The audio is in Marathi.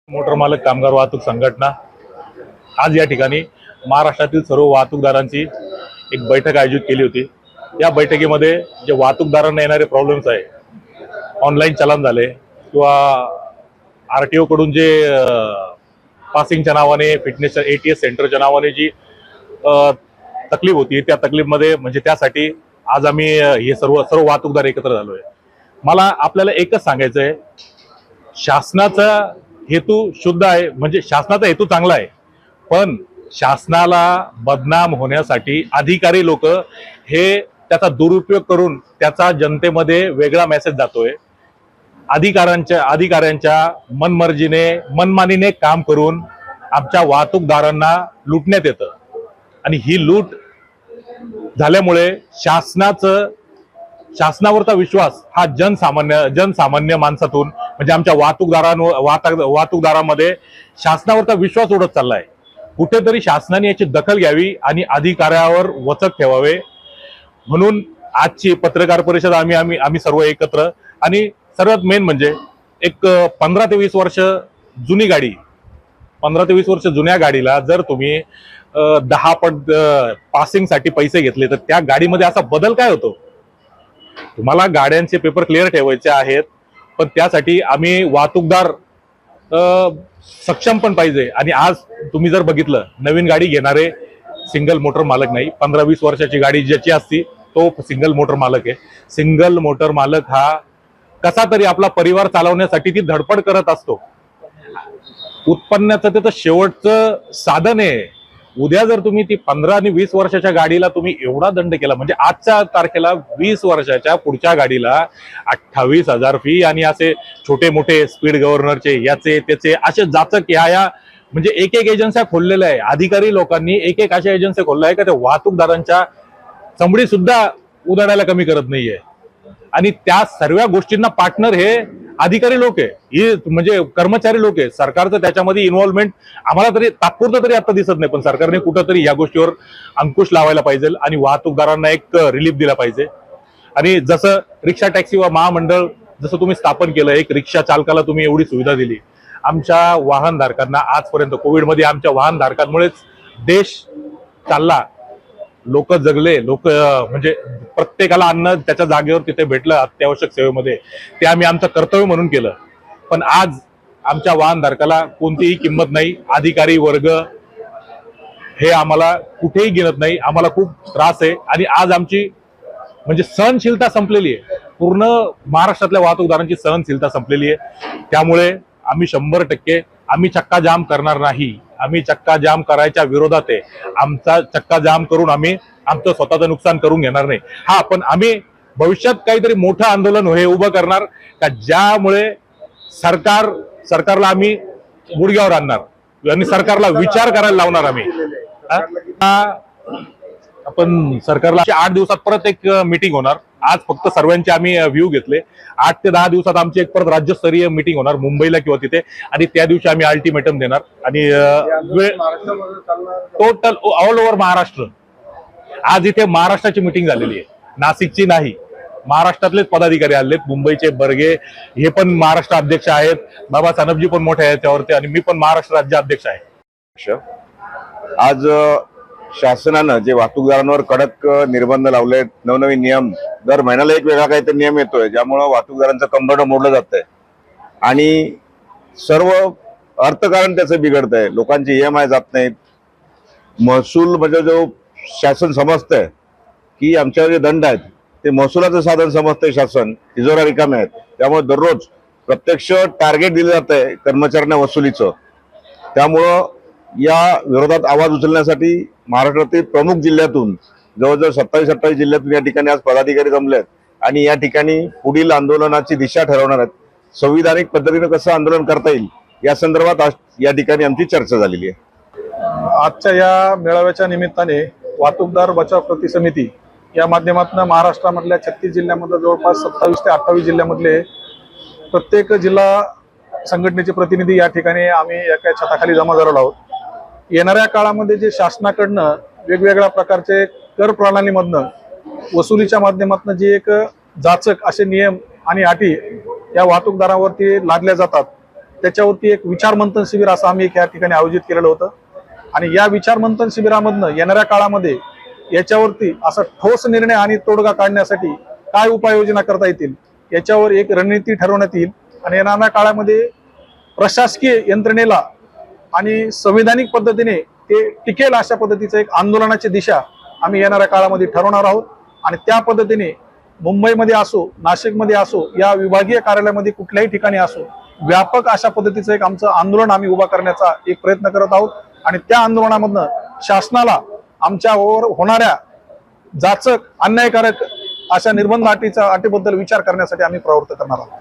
मोटर मालक कामगार वाहतूक संघटना आज या ठिकाणी महाराष्ट्रातील सर्व वाहतूकदारांची एक बैठक आयोजित केली होती। या बैठकीमध्ये जे वाहतूकदारांना येणारे प्रॉब्लेम्स आहे, ऑनलाईन चलन झाले किंवा आरटीओ कडून जे पासिंगच्या नावाने फिटनेस एटीएस सेंटरच्या नावाने जी तकलीफ होती, त्या तकलीफमध्ये म्हणजे त्यासाठी आज आम्ही हे सर्व वाहतूकदार एकत्र झालोय। मला आपल्याला एकच सांगायचं आहे, शासनाचा हेतू शुद्ध आहे, म्हणजे शासनाचा हेतू चांगला आहे, पण शासनाला बदनाम होण्यासाठी अधिकारी लोक हे त्याचा दुरुपयोग करून त्याचा जनतेमध्ये वेगळा मेसेज जातोय। अधिकाऱ्यांच्या मनमानीने काम करून आमच्या वाहतूकदारांना लुटण्यात येतं आणि ही लूट झाल्यामुळे शासनावरचा विश्वास हा जनसामान्य माणसातून म्हणजे आमच्या वाहतूकदारांमध्ये शासनावरचा विश्वास उडत चाललाय। कुठेतरी शासनाने याची दखल घ्यावी आणि अधिकाऱ्यावर वचक ठेवावे, म्हणून आजची पत्रकार परिषद आम्ही सर्व एकत्र। आणि सर्वात मेन म्हणजे एक 15 ते 20 वर्ष जुनी गाडी, 15 ते 20 वर्ष जुन्या गाडीला जर तुम्ही 10 पट पासिंगसाठी पैसे घेतले तर त्या गाडीमध्ये असा बदल काय होतो? तुम्हाला गाड्यांचे पेपर क्लिअर ठेवायचे आहेत, पण त्यासाठी आम्ही वाहतूकदार सक्षम पण पाहिजे। आणि आज तुम्ही जर बघितलं, नवीन गाडी घेणारे सिंगल मोटर मालक नाही, 15-20 वर्षाची गाडी ज्याची असती तो सिंगल मोटर मालक आहे। सिंगल मोटर मालक हा कसा तरी आपला परिवार चालवण्यासाठी ती धडपड करत असतो। उत्पन्नाचं ते तर शेवटचं साधन आहे। उद्या जर तुम्ही ती 15 आणि 20 वर्षाच्या गाडीला तुम्ही एवढा दंड केला, म्हणजे आजच्या तारखेला 20 वर्षाच्या पुढच्या गाडीला 28,000 फी आणि असे छोटे मोठे स्पीड गव्हर्नरचे याचे त्याचे असे जाचक या म्हणजे एक एजन्स्या खोललेल्या आहे। अधिकारी लोकांनी एक अशा एजन्स्या खोलल्या आहे का ते वाहतूकदारांच्या चमडी सुद्धा उदाडायला कमी करत नाहीये। आणि त्या सर्व गोष्टींना पार्टनर हे अधिकारी लोक आहे, हे म्हणजे कर्मचारी लोक आहे। सरकारचं त्याच्यामध्ये इन्व्हॉल्वमेंट आम्हाला तरी तात्पुरतं तरी आता दिसत नाही, पण सरकारने कुठंतरी या गोष्टीवर अंकुश लावायला पाहिजे आणि वाहतूकदारांना एक रिलीफ दिला पाहिजे। आणि जसं रिक्षा टॅक्सी व महामंडळ जसं तुम्ही स्थापन केलं, एक रिक्षा चालकाला तुम्ही एवढी सुविधा दिली, आमच्या वाहनधारकांना आजपर्यंत कोविडमध्ये आमच्या वाहनधारकांमुळेच देश चालला, लोक जगले, लोक म्हणजे प्रत्येकाला अन्न त्याच्या जागेवर तिथे भेटलं अत्यावश्यक सेवेमध्ये, ते आम्ही आमचं कर्तव्य म्हणून केलं। पण आज आमच्या वाहनधारकाला कोणतीही किंमत नाही, अधिकारी वर्ग हे आम्हाला कुठेही गिनत नाही, आम्हाला खूप त्रास आहे। आणि आज आमची म्हणजे सहनशीलता संपलेली आहे, पूर्ण महाराष्ट्रातल्या वाहतूकदारांची सहनशीलता संपलेली आहे। त्यामुळे आम्ही 100% आम्ही चक्का जाम करणार नाही, आम्ही चक्का जाम करायच्या विरोधात आहे। आमचा चक्का जाम करून आम्ही आमचं स्वतःचं नुकसान करून घेणार नाही। हा, पण आम्ही भविष्यात काहीतरी मोठं आंदोलन हे उभं करणार का ज्यामुळे सरकारला आम्ही गुडघ्यावर आणणार आणि सरकारला विचार करायला लावणार। आम्ही आपण सरकारला 8 दिवसात परत एक मीटिंग होणार। आज फक्त सर्वांचे आम्ही व्ह्यू घेतले, 8 ते 10 दिवसात आमची एक परत राज्यस्तरीय मीटिंग होणार मुंबईला किंवा तिथे, आणि त्या दिवशी आम्ही अल्टिमेटम देणार। आणि टोटल ऑल ओव्हर महाराष्ट्र, आज इथे महाराष्ट्राची मीटिंग झालेली आहे, नाशिकची नाही, महाराष्ट्रातलेच पदाधिकारी आलेत। मुंबईचे बर्गे हे पण महाराष्ट्र अध्यक्ष आहेत, बाबा सानपजी पण मोठे आहेत त्यावरती, आणि मी पण महाराष्ट्र राज्य अध्यक्ष आहे। आज शासनानं जे वाहतूकदारांवर कडक निर्बंध लावले, नवनवीन नियम, दर महिन्याला एक वेगळा काहीतरी नियम येतोय, ज्यामुळे वाहतूकदारांचं कंबरडं मोडलं जातंय आणि सर्व अर्थकारण त्याचं बिघडतंय। लोकांचे EMI जात नाहीत, महसूल म्हणजे जो शासन समजतंय की आमच्यावर जे दंड आहेत ते महसुलाचं साधन समजतंय शासन, तिजोऱ्या रिकाम्या आहेत, त्यामुळे दररोज प्रत्यक्ष टार्गेट दिलं जातंय कर्मचाऱ्यांना वसुलीचं। त्यामुळं या विरोधात आवाज उचलण्यासाठी महाराष्ट्रातील प्रमुख जिल्ह्यातून जवळजवळ 27-28 जिल्ह्यातून या ठिकाणी आज पदाधिकारी जमलेत आणि या ठिकाणी पुढील आंदोलनाची दिशा ठरवणार आहेत। संविधानिक पद्धतीने कसं आंदोलन करता येईल या संदर्भात आज या ठिकाणी आमची चर्चा झालेली आहे। आजच्या या मेळाव्याच्या निमित्ताने वाहतूकदार बचाव कृती समिती या माध्यमातून महाराष्ट्रामधल्या 36 जिल्ह्यामध्ये जवळपास 27 ते 28 जिल्ह्यामधले प्रत्येक जिल्हा संघटनेचे प्रतिनिधी या ठिकाणी आम्ही एका छताखाली जमा झालेलो आहोत। येणाऱ्या काळामध्ये जे शासनाकडनं वेगवेगळ्या प्रकारचे कर प्रणालीमधनं वसुलीच्या माध्यमातून जे एक जाचक असे नियम आणि अटी या वाहतूकदारांवरती लादल्या जातात, त्याच्यावरती एक विचार मंथन शिबिर असं आम्ही एक या ठिकाणी आयोजित केलेलं होतं. आणि या विचार मंथन शिबिरामधनं येणाऱ्या काळामध्ये याच्यावरती असा ठोस निर्णय आणि तोडगा काढण्यासाठी काय उपाययोजना करता येतील याच्यावर एक रणनीती ठरवण्यात येईल. आणि येणाऱ्या काळामध्ये प्रशासकीय यंत्रणेला आणि संविधानिक पद्धतीने ते टिकेल अशा पद्धतीचं एक आंदोलनाची दिशा आम्ही येणाऱ्या काळामध्ये ठरवणार आहोत. आणि त्या पद्धतीने मुंबईमध्ये असो, नाशिकमध्ये असो, या विभागीय कार्यालयामध्ये कुठल्याही ठिकाणी असो, व्यापक अशा पद्धतीचं एक आमचं आंदोलन आम्ही उभा करण्याचा एक प्रयत्न करत आहोत. आणि त्या आंदोलनामधनं शासनाला आमच्यावर होणाऱ्या जाचक अन्यायकारक अशा निर्बंध अटीबद्दल विचार करण्यासाठी आम्ही प्रवृत्त करणार आहोत.